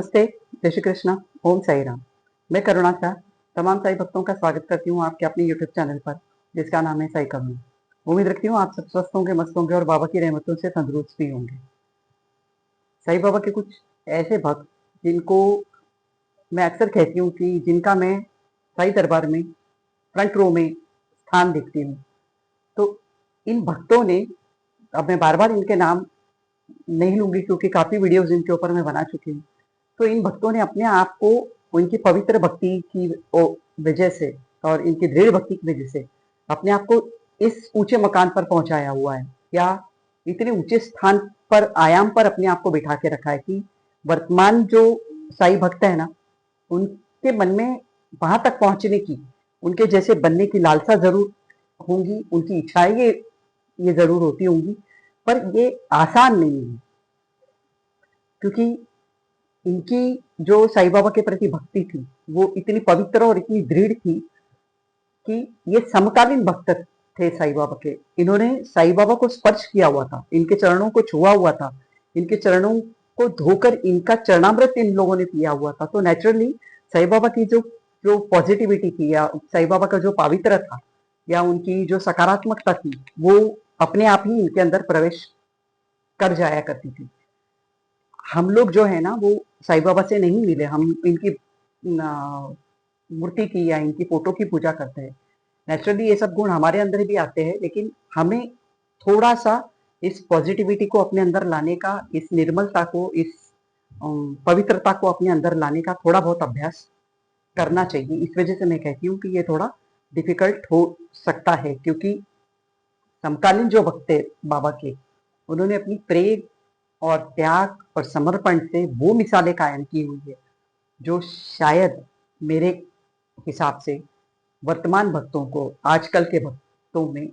नमस्ते, जय श्री कृष्ण, ओम साई राम। मैं करुणा शाह तमाम साई भक्तों का स्वागत करती हूँ आपके अपने यूट्यूब चैनल पर, जिसका नाम है साई करुणा। उम्मीद रखती हूँ आप सब स्वस्थ होंगे, मस्त होंगे और बाबा की रहमतों से तंदुरुस्त भी होंगे। साई बाबा के कुछ ऐसे भक्त जिनको मैं अक्सर कहती हूँ कि जिनका मैं साई दरबार में फ्रंट रो में स्थान देखती हूँ। तो इन भक्तों ने, अब मैं बार-बार इनके नाम नहीं लूँगी क्योंकि काफ़ी वीडियोज़ इनके ऊपर मैं बना चुकी हूँ। तो इन भक्तों ने अपने आप को उनकी पवित्र भक्ति की वजह से और इनकी दृढ़ भक्ति की वजह से अपने आप को इस ऊंचे मकान पर पहुंचाया हुआ है, या इतने ऊंचे स्थान पर आयाम पर अपने आप को बिठा के रखा है कि वर्तमान जो साई भक्त है ना, उनके मन में वहां तक पहुंचने की, उनके जैसे बनने की लालसा जरूर होंगी, उनकी इच्छाएं ये जरूर होती होंगी, पर ये आसान नहीं है। क्योंकि इनकी जो साईं बाबा के प्रति भक्ति थी, वो इतनी पवित्र और इतनी दृढ़ थी कि ये समकालीन भक्त थे साईं बाबा के। इन्होंने साईं बाबा को स्पर्श किया हुआ था, इनके चरणों को छुआ हुआ था, इनके चरणों को धोकर इनका चरणामृत इन लोगों ने पिया हुआ था। तो नेचुरली साईं बाबा की जो जो पॉजिटिविटी थी, या साईं बाबा का जो पवित्र था, या उनकी जो सकारात्मकता थी, वो अपने आप ही इनके अंदर प्रवेश कर जाया करती थी। हम लोग जो है ना, वो साईं बाबा से नहीं मिले, हम इनकी मूर्ति की या इनकी फोटो की पूजा करते हैं। नेचुरली ये सब गुण हमारे अंदर भी आते हैं, लेकिन हमें थोड़ा सा इस पॉजिटिविटी को अपने अंदर लाने का, इस निर्मलता को, इस पवित्रता को अपने अंदर लाने का थोड़ा बहुत अभ्यास करना चाहिए। इस वजह से मैं कहती हूँ कि ये थोड़ा डिफिकल्ट हो सकता है, क्योंकि समकालीन जो भक्त थे बाबा के, उन्होंने अपनी प्रेम और त्याग और समर्पण से वो मिसालें कायम की हुई है, जो शायद मेरे हिसाब से वर्तमान भक्तों को, आजकल के भक्तों में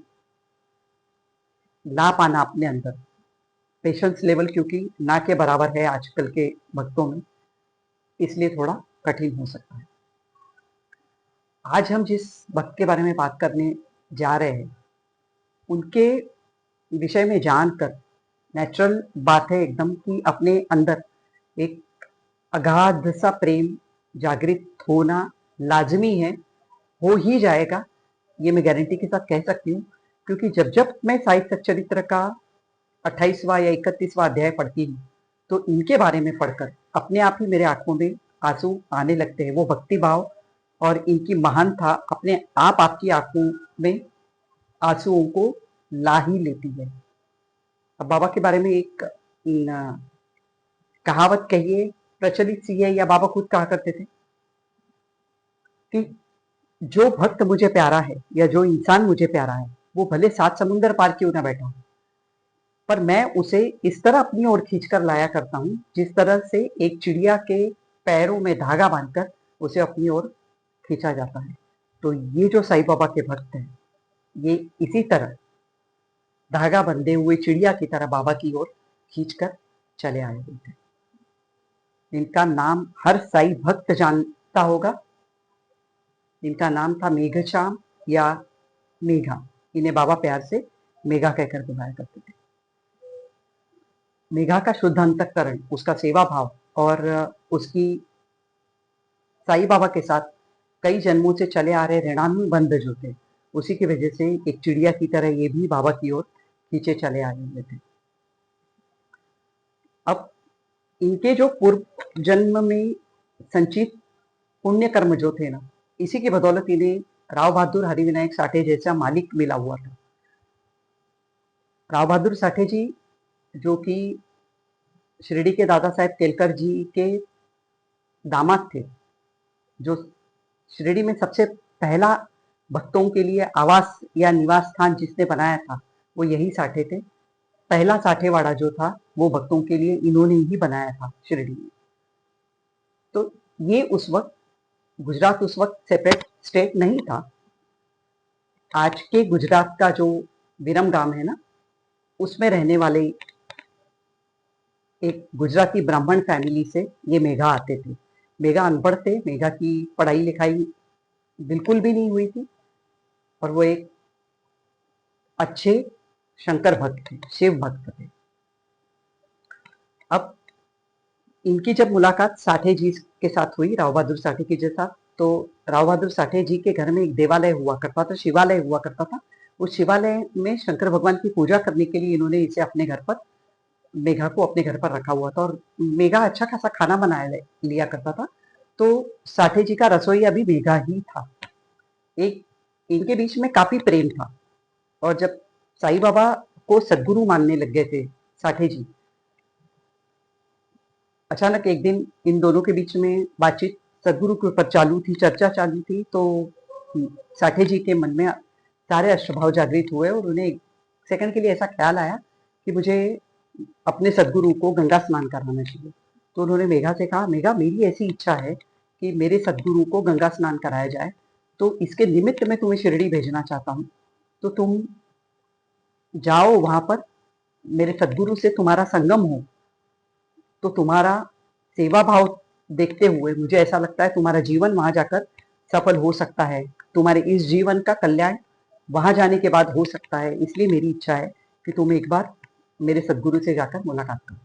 ला पाना अपने अंदर। पेशेंस लेवल क्योंकि ना के बराबर है आजकल के भक्तों में, इसलिए थोड़ा कठिन हो सकता है। आज हम जिस भक्त के बारे में बात करने जा रहे हैं, उनके विषय में जानकर नेचुरल बात है एकदम कि अपने अंदर एक अगाध सा प्रेम जागृत होना लाजमी है, हो ही जाएगा, ये मैं गारंटी के साथ कह सकती हूँ। क्योंकि जब जब मैं साई सच्चरित्र का 28वां या 31वां अध्याय पढ़ती हूँ, तो इनके बारे में पढ़कर अपने आप ही मेरे आंखों में आंसू आने लगते हैं। वो भक्ति भाव और इनकी महानता अपने आप आपकी आंखों में आंसुओं को ला ही लेती है। अब बाबा के बारे में एक कहावत कहिए, प्रचलित सी है, या बाबा खुद कहा करते थे कि जो भक्त मुझे प्यारा है, या जो इंसान मुझे प्यारा है, वो भले 7 समुंदर पार क्यों ना बैठा हो, पर मैं उसे इस तरह अपनी ओर खींचकर लाया करता हूँ, जिस तरह से एक चिड़िया के पैरों में धागा बांधकर उसे अपनी ओर खींचा जाता है। तो ये जो साईं बाबा के भक्त हैं, ये इसी तरह धागा बंधे हुए चिड़िया की तरह बाबा की ओर खींचकर चले आए हुए थे। इनका नाम हर साई भक्त जानता होगा। इनका नाम था मेघश्याम या मेघा। इन्हें बाबा प्यार से मेघा कहकर बुलाया करते थे। मेघा का शुद्ध अंतःकरण, उसका सेवा भाव और उसकी साईं बाबा के साथ कई जन्मों से चले आ रहे ऋणानुबंध जो थे, उसी की वजह से एक चिड़िया की तरह ये भी बाबा की ओर खींचे चले आए हुए थे। अब इनके जो पूर्व जन्म में संचित पुण्य कर्म जो थे ना, इसी की बदौलत इन्हें राव बहादुर हरिविनायक साठे जैसा मालिक मिला हुआ था। राव बहादुर साठे जी, जो कि शिरडी के दादा साहेब केलकर जी के दामाद थे, जो शिरडी में सबसे पहला भक्तों के लिए आवास या निवास स्थान जिसने बनाया था, वो यही साठे थे। पहला साठेवाड़ा जो था, वो भक्तों के लिए इन्होंने ही बनाया था शिरडी में। तो ये उस वक्त, गुजरात उस वक्त सेपरेट स्टेट नहीं था। आज के गुजरात का जो विरम गांव है ना, उसमें रहने वाले एक गुजराती ब्राह्मण फैमिली से ये मेघा आते थे। मेघा अनपढ़ थे, मेघा की पढ़ाई लिखाई बिल्कुल भी नहीं हुई थी, और वो एक अच्छे शंकर भक्त थे, शिव भक्त थे। अब इनकी जब मुलाकात साठे जी के साथ हुई, राव बहादुर साठे जी के साथ, तो राव बहादुर साठे जी के घर में एक देवालय हुआ करता था, शिवालय हुआ करता था। उस शिवालय में शंकर भगवान की पूजा करने के लिए इन्होंने इसे अपने घर पर, मेघा को अपने घर पर रखा हुआ था, और मेघा अच्छा खासा खाना बनाया लिया करता था। तो साठे जी का रसोईया भी मेघा ही था। एक इनके बीच में काफी प्रेम था। और जब साईं बाबा को सदगुरु मानने लग गए थे साठे जी, अचानक एक दिन इन दोनों के बीच में बातचीत सदगुरु के ऊपर चालू थी, चर्चा चालू थी। तो साठे जी के मन में सारे अष्टभाव जागृत हुए और उन्हें एक सेकंड के लिए ऐसा ख्याल आया कि मुझे अपने सदगुरु को गंगा स्नान कराना चाहिए। तो उन्होंने मेघा से कहा, मेघा मेरी ऐसी इच्छा है कि मेरे सदगुरु को गंगा स्नान कराया जाए, तो इसके निमित्त मैं तुम्हें शिरडी भेजना चाहता हूँ। तो तुम जाओ वहां पर, मेरे सदगुरु से तुम्हारा संगम हो, तो तुम्हारा सेवा भाव देखते हुए मुझे ऐसा लगता है तुम्हारा जीवन वहां जाकर सफल हो सकता है, तुम्हारे इस जीवन का कल्याण वहां जाने के बाद हो सकता है। इसलिए मेरी इच्छा है कि तुम एक बार मेरे सदगुरु से जाकर मुलाकात करो।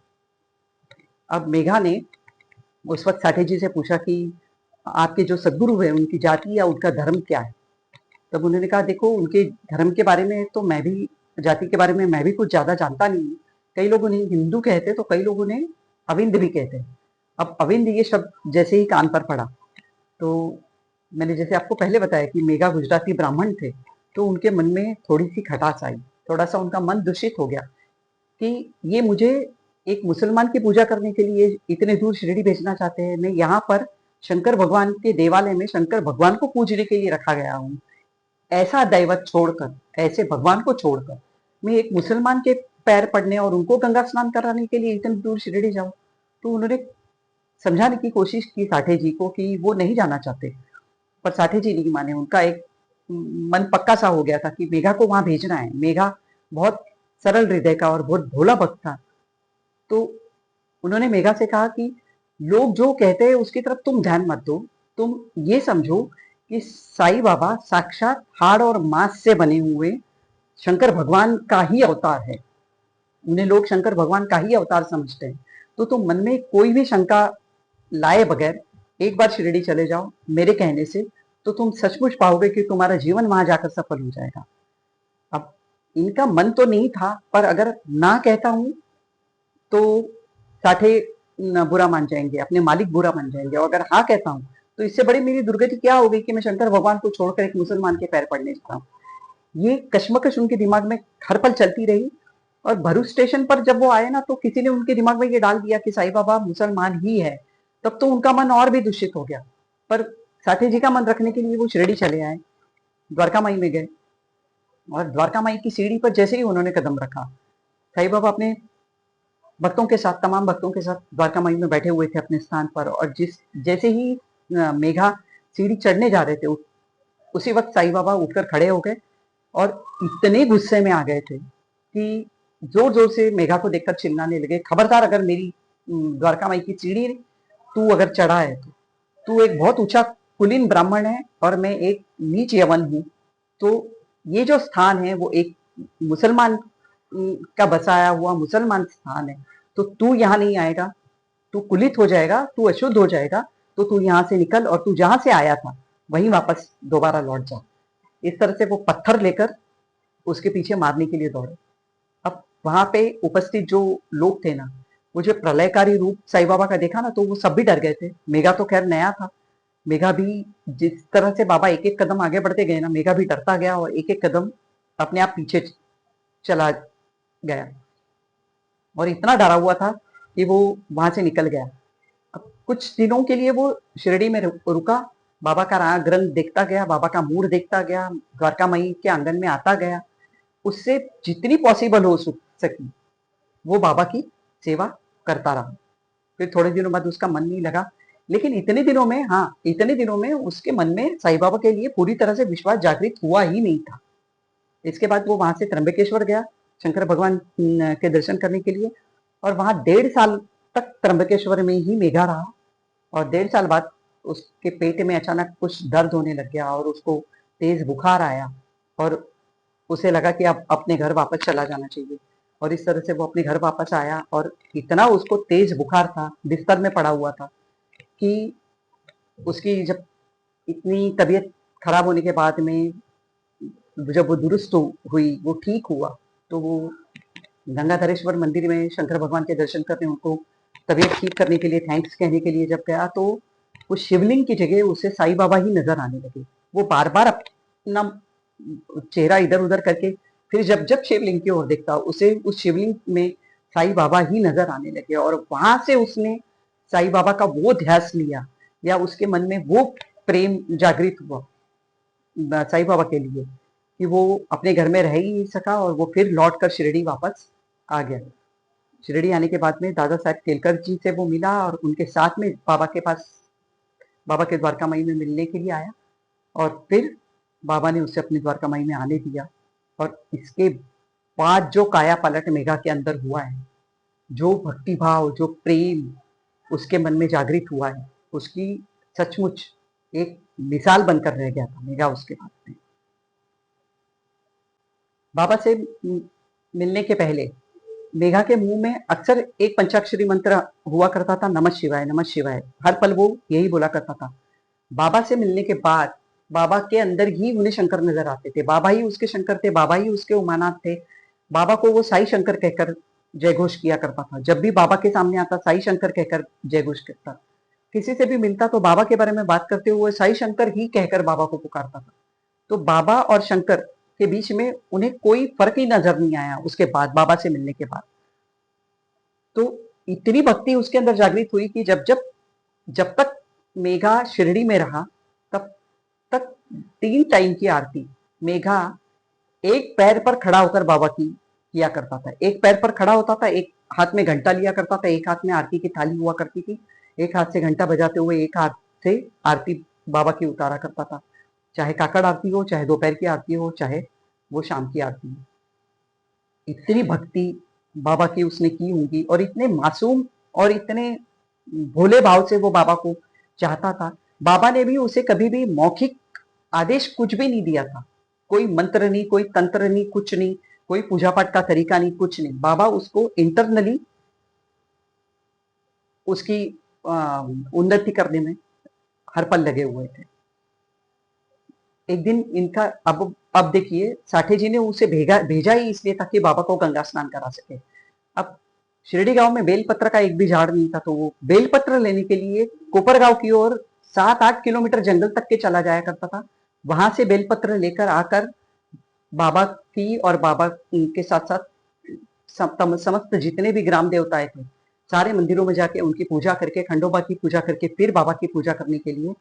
अब मेघा ने उस वक्त साठे जी से पूछा कि आपके जो सदगुरु है उनकी जाति या उनका धर्म क्या है। तब उन्होंने कहा, देखो उनके धर्म के बारे में तो मैं भी, जाति के बारे में मैं भी कुछ ज्यादा जानता नहीं हूँ। कई लोग उन्हें हिंदू कहते, तो कई लोग उन्हें अविंद भी कहते हैं। अब अविंद ये शब्द जैसे ही कान पर पड़ा, तो मैंने जैसे आपको पहले बताया कि मेघा गुजराती ब्राह्मण थे, तो उनके मन में थोड़ी सी खटास आई, थोड़ा सा उनका मन दूषित हो गया कि ये मुझे एक मुसलमान की पूजा करने के लिए इतने दूर शिरडी भेजना चाहते हैं। मैं यहाँ पर शंकर भगवान के देवालय में शंकर भगवान को पूजने के लिए रखा गया हूँ। ऐसा दैवत छोड़कर, ऐसे भगवान को छोड़कर मैं एक मुसलमान के पैर पड़ने और उनको गंगा स्नान कराने के लिए इतनी दूर शिरडी जाऊं। तो उन्होंने समझाने की कोशिश की साठे जी को कि वो नहीं जाना चाहते, पर साठे जी नहीं माने। उनका एक मन पक्का सा हो गया था कि मेघा को वहां भेजना है। मेघा बहुत सरल हृदय का और बहुत भोला भक्त था। तो उन्होंने मेघा से कहा कि लोग जो कहते हैं उसकी तरफ तुम ध्यान मत दो, तुम ये समझो कि साईं बाबा साक्षात हाड़ और मांस से बने हुए शंकर भगवान का ही अवतार है। उन्हें लोग शंकर भगवान का ही अवतार समझते हैं। तो तुम मन में कोई भी शंका लाए बगैर एक बार शिरडी चले जाओ मेरे कहने से, तो तुम सचमुच पाओगे कि तुम्हारा जीवन वहां जाकर सफल हो जाएगा। अब इनका मन तो नहीं था, पर अगर ना कहता हूं तो साठे बुरा मान जाएंगे, अपने मालिक बुरा मान जाएंगे, और अगर हाँ कहता हूँ तो इससे बड़ी मेरी दुर्गति क्या होगी कि मैं शंकर भगवान को छोड़कर एक मुसलमान के पैर पड़ने जाता हूँ। ये कश्मकश उनके दिमाग में हर पल चलती रही। और भरूच स्टेशन पर जब वो आए ना, तो किसी ने उनके दिमाग में ये डाल दिया कि साईं बाबा मुसलमान ही है। तब तो उनका मन और भी दूषित हो गया। पर साठे जी का मन रखने के लिए वो शिरडी चले आए, द्वारका माई में गए, और द्वारका माई की सीढ़ी पर जैसे ही उन्होंने कदम रखा, साईं बाबा अपने भक्तों के साथ, तमाम भक्तों के साथ द्वारका माई में बैठे हुए थे अपने स्थान पर। और जैसे ही मेघा सीढ़ी चढ़ने जा रहे थे, उसी वक्त साईं बाबा उठकर खड़े हो गए और इतने गुस्से में आ गए थे कि जोर जोर से मेघा को देखकर चिल्लाने लगे, खबरदार अगर मेरी द्वारका माई की सीढ़ी तू अगर चढ़ा है तो तू एक बहुत ऊंचा कुलीन ब्राह्मण है और मैं एक नीच यवन हूँ। तो ये जो स्थान है वो एक मुसलमान का बसाया हुआ मुसलमान स्थान है, तो तू यहाँ नहीं आएगा, तू कुलित हो जाएगा, तू अशुद्ध हो जाएगा। तो तू यहाँ से निकल और तू जहां से आया था वहीं वापस दोबारा लौट जा। इस तरह से वो पत्थर लेकर उसके पीछे मारने के लिए दौड़े। अब वहां पे उपस्थित जो लोग थे ना, वो जो प्रलयकारी रूप साईं बाबा का देखा ना, तो वो सब भी डर गए थे। मेघा तो खैर नया था, मेघा भी जिस तरह से बाबा एक एक कदम आगे बढ़ते गए ना, मेघा भी डरता गया और एक एक कदम अपने आप पीछे चला गया, और इतना डरा हुआ था कि वो वहां से निकल गया। अब कुछ दिनों के लिए वो शिरडी में रुका, बाबा का राग रंग देखता गया, बाबा का मूड देखता गया, द्वारका माई के आंगन में आता गया, उससे जितनी पॉसिबल हो सकी वो बाबा की सेवा करता रहा। फिर थोड़े दिनों बाद उसका मन नहीं लगा, लेकिन इतने दिनों में, हाँ इतने दिनों में उसके मन में साईं बाबा के लिए पूरी तरह से विश्वास जागृत हुआ ही नहीं था। इसके बाद वो वहां से त्र्यंबकेश्वर गया शंकर भगवान के दर्शन करने के लिए, और वहां 1.5 साल तक त्र्यंबकेश्वर में ही मेघा रहा। और 1.5 साल बाद उसके पेट में अचानक कुछ दर्द होने लग गया और उसको तेज बुखार आया, और उसे लगा कि अब अपने घर वापस चला जाना चाहिए। और इस तरह से वो अपने घर वापस आया और इतना उसको तेज बुखार था, बिस्तर में पड़ा हुआ था कि उसकी जब इतनी तबीयत खराब होने के बाद में जब वो दुरुस्त हुई, वो ठीक हुआ, तो वो गंगाधरेश्वर मंदिर में शंकर भगवान के दर्शन करने, उनको तबीयत ठीक करने के लिए थैंक्स कहने के लिए जब गया, तो वो शिवलिंग की जगह उसे साईं बाबा ही नजर आने लगे। वो बार बार अपना चेहरा इधर उधर करके फिर जब जब शिवलिंग की ओर देखता, उसे उस शिवलिंग में साईं बाबा ही नजर आने लगे। और वहां से उसने साईं बाबा का वो ध्यास लिया, या उसके मन में वो प्रेम जागृत हुआ साईं बाबा के लिए, कि वो अपने घर में रह ही नहीं सका और वो फिर लौट कर शिरडी वापस आ गया। शिरडी आने के बाद में दादा साहब केलकर जी से वो मिला और उनके साथ में बाबा के पास, बाबा के द्वारकामाई में मिलने के लिए आया। और फिर बाबा ने उसे अपनी द्वारकामाई में आने दिया। और इसके बाद जो काया पलट मेघा के अंदर हुआ है, जो भक्ति भाव, जो प्रेम उसके मन में जागृत हुआ है, उसकी सचमुच एक मिसाल बनकर रह गया था मेघा उसके बाद में। बाबा से मिलने के पहले मेघा के मुंह में अक्सर एक पंचाक्षरी मंत्र हुआ करता था, नमः शिवाय नमः शिवाय। हर पल वो यही बोला करता था। बाबा से मिलने के बाद बाबा के अंदर ही उन्हें शंकर नजर आते थे। बाबा ही उसके शंकर थे, बाबा ही उसके उमानाथ थे। बाबा को वो साई शंकर कहकर जय घोष किया करता था। जब भी बाबा के सामने आता, साई शंकर कहकर जय घोष करता। किसी से भी मिलता तो बाबा के बारे में बात करते हुए साई शंकर ही कहकर बाबा को पुकारता था। तो बाबा और शंकर के बीच में उन्हें कोई फर्क ही नजर नहीं आया उसके बाद, बाबा से मिलने के बाद। तो इतनी भक्ति उसके अंदर जागृत हुई कि जब तक मेघा शिरडी में रहा, तब तक 3 टाइम की आरती मेघा एक पैर पर खड़ा होकर बाबा की किया करता था। एक पैर पर खड़ा होता था, एक हाथ में घंटा लिया करता था, एक हाथ में आरती की थाली हुआ करती थी, एक हाथ से घंटा बजाते हुए एक हाथ से आरती बाबा की उतारा करता था। चाहे काकड़ आरती हो, चाहे दोपहर की आरती हो, चाहे वो शाम की आरती हो। इतनी भक्ति बाबा की उसने की होगी और इतने मासूम और इतने भोले भाव से वो बाबा को चाहता था। बाबा ने भी उसे कभी भी मौखिक आदेश कुछ भी नहीं दिया था। कोई मंत्र नहीं, कोई तंत्र नहीं, कुछ नहीं, कोई पूजा पाठ का तरीका नहीं, कुछ नहीं। बाबा उसको इंटरनली उसकी उन्नति करने में हर पल लगे हुए थे। एक दिन इनका अब देखिए, साठे जी ने उसे भेजा ही इसलिए ताकि बाबा को गंगा स्नान करा सके। अब शिरडी गांव में बेलपत्र का एक भी झाड़ नहीं था, तो वो बेलपत्र लेने के लिए कोपर गांव की ओर 7-8 किलोमीटर जंगल तक के चला जाया करता था। वहां से बेलपत्र लेकर आकर बाबा की और बाबा के साथ साथ समस्त जितने भी ग्राम देवताएं थे, सारे मंदिरों में जाके उनकी पूजा करके, खंडोबा की पूजा करके, फिर बाबा की पूजा करने के लिए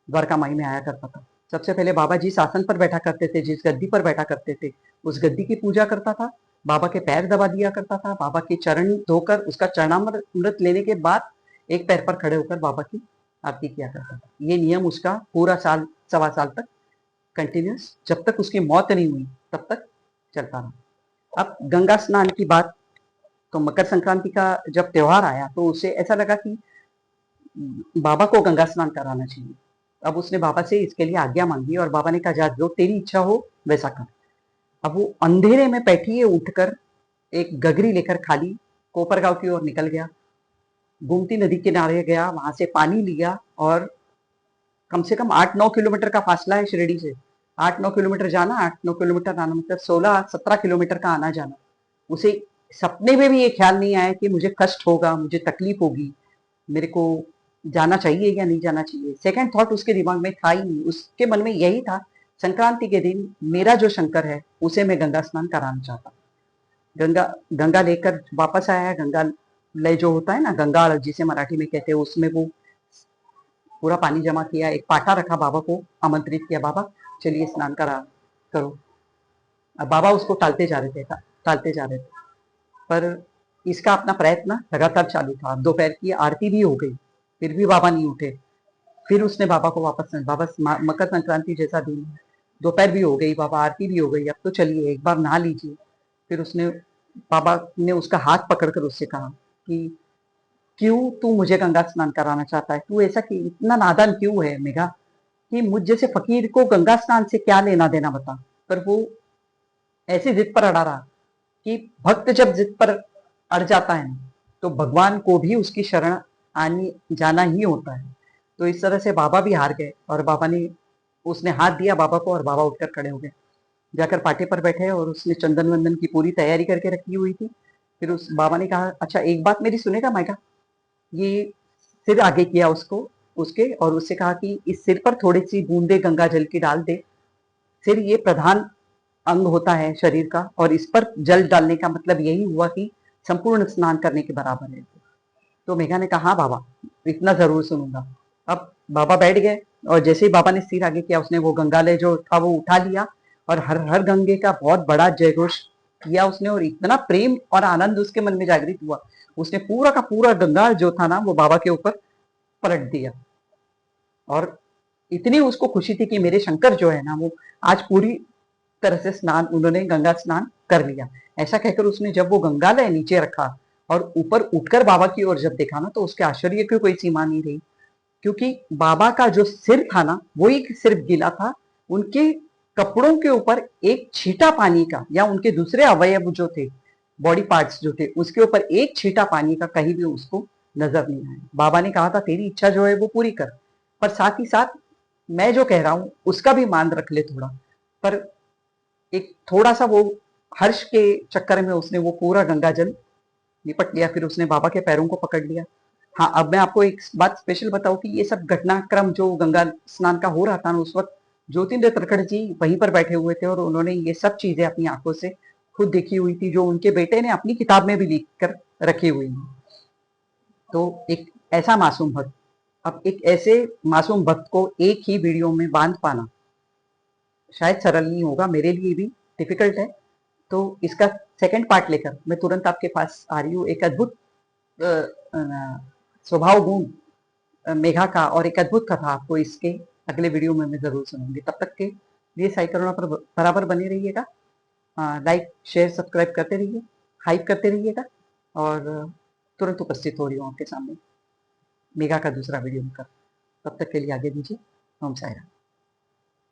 द्वारका माई में आया करता था। सबसे पहले बाबा जिस आसन पर बैठा करते थे, जिस गद्दी पर बैठा करते थे, उस गद्दी की पूजा करता था। बाबा के पैर दबा दिया करता था, बाबा के चरण धोकर उसका चरणामृत लेने के बाद एक पैर पर खड़े होकर बाबा की आरती किया करता था। ये नियम उसका पूरा साल, सवा साल तक कंटिन्यूस, जब तक उसकी मौत नहीं हुई तब तक चलता रहा। अब गंगा स्नान की बात, तो मकर संक्रांति का जब त्योहार आया तो उसे ऐसा लगा कि बाबा को गंगा स्नान कराना चाहिए। अब उसने बाबा से इसके लिए आज्ञा मांगी और बाबा ने कहा, जा, जो तेरी इच्छा हो वैसा कर। अब वो अंधेरे में बैठिए उठकर एक गगरी लेकर खाली कोपरगांव की ओर निकल गया। गोमती नदी किनारे गया, वहां से पानी लिया और कम से कम 8-9 किलोमीटर का फासला है शिरडी से। 8-9 किलोमीटर जाना, 8-9 किलोमीटर आना, मतलब 16-17 किलोमीटर का आना जाना। उसे सपने में भी ये ख्याल नहीं आया कि मुझे कष्ट होगा, मुझे तकलीफ होगी, मेरे को जाना चाहिए या नहीं जाना चाहिए। सेकंड थॉट उसके दिमाग में था ही नहीं। उसके मन में यही था, संक्रांति के दिन मेरा जो शंकर है उसे मैं गंगा स्नान कराना चाहता। गंगा गंगा लेकर वापस आया। गंगा लय जो होता है ना, गंगा जिसे मराठी में कहते हैं, उसमें वो पूरा पानी जमा किया, एक पाटा रखा, बाबा को आमंत्रित किया, बाबा चलिए स्नान करो। अब बाबा उसको टालते जा रहे थे, टालते जा रहे थे, पर इसका अपना प्रयत्न लगातार चालू था। दोपहर की आरती भी हो गई, फिर भी बाबा नहीं उठे। फिर उसने बाबा को वापस, बाबा मकर संक्रांति जैसा दिन है, दोपहर भी हो गई, बाबा आरती भी हो गई, अब तो चलिए एक बार नहा लीजिए। फिर उसने, बाबा ने उसका हाथ पकड़कर उससे कहा कि क्यों तू मुझे गंगा स्नान कराना चाहता है, तू ऐसा कि इतना नादान क्यों है मेघा, कि मुझ जैसे फकीर को गंगा स्नान से क्या लेना देना बता। पर वो ऐसी जिद पर अड़ा रहा कि भक्त जब जिद पर अड़ जाता है ना, तो भगवान को भी उसकी शरण आनी जाना ही होता है। तो इस तरह से बाबा भी हार गए और बाबा ने उसने हाथ दिया बाबा को और बाबा उठकर खड़े हो गए, जाकर पाटे पर बैठे और उसने चंदन वंदन की पूरी तैयारी करके रखी हुई थी। फिर उस बाबा ने कहा, अच्छा एक बात मेरी सुनेगा मायका? ये सिर आगे किया उसको उसके और उससे कहा कि इस सिर पर थोड़ी सी बूंदे गंगा जल की डाल दे। सिर ये प्रधान अंग होता है शरीर का और इस पर जल डालने का मतलब यही हुआ कि संपूर्ण स्नान करने के बराबर है। तो मेघा ने कहा, हाँ बाबा, इतना जरूर सुनूंगा। अब बाबा बैठ गए और जैसे ही बाबा ने सिर आगे किया, उसने वो गंगालय जो था वो उठा लिया और हर हर गंगे का बहुत बड़ा जयघोष किया उसने, और इतना प्रेम और आनंद उसके मन में जागृत हुआ, उसने पूरा का पूरा गंगा जो था ना वो बाबा के ऊपर पलट दिया। और इतनी उसको खुशी थी कि मेरे शंकर जो है ना वो आज पूरी तरह से स्नान, उन्होंने गंगा स्नान कर लिया। ऐसा कहकर उसने जब वो गंगालय नीचे रखा और ऊपर उठकर बाबा की ओर जब देखा ना, तो उसके आश्चर्य की कोई सीमा नहीं रही, क्योंकि बाबा का जो सिर था ना वो एक सिर्फ गीला था, उनके कपड़ों के ऊपर एक छींटा पानी का या उनके दूसरे अवयव जो थे, बॉडी पार्ट्स जो थे, उसके ऊपर एक छींटा पानी का कहीं भी उसको नजर नहीं आया। बाबा ने कहा था, तेरी इच्छा जो है वो पूरी कर, पर साथ ही साथ मैं जो कह रहा हूं उसका भी मान रख ले थोड़ा। पर एक थोड़ा सा वो हर्ष के चक्कर में उसने वो पूरा गंगा जल निपट लिया, फिर उसने बाबा के पैरों को पकड़ लिया। हाँ, अब मैं आपको एक बात स्पेशल बताऊं कि ये सब घटनाक्रम जो गंगा स्नान का हो रहा था ना, उस वक्त ज्योतिन्द्र तड़खड़ जी वहीं पर बैठे हुए थे और उन्होंने ये सब चीजें अपनी आंखों से खुद देखी हुई थी, जो उनके बेटे ने अपनी किताब में भी लिख कर रखी हुई है। तो एक ऐसा मासूम भक्त, अब एक ऐसे मासूम भक्त को एक ही वीडियो में बांध पाना शायद सरल नहीं होगा, मेरे लिए भी डिफिकल्ट है। तो इसका सेकंड पार्ट लेकर मैं तुरंत आपके पास आ रही हूँ। एक अद्भुत अ, अ, स्वभाव गुण मेघा का और एक अद्भुत कथा आपको इसके अगले वीडियो में मैं जरूर सुनाऊंगी। तब तक के लिए साई करुणा पर बराबर बने रहिएगा, लाइक शेयर सब्सक्राइब करते रहिए, हाइप करते रहिएगा, और तुरंत उपस्थित हो रही हूँ आपके सामने मेघा का दूसरा वीडियो लेकर। तब तक के लिए आगे दीजिए। ओम साई राम।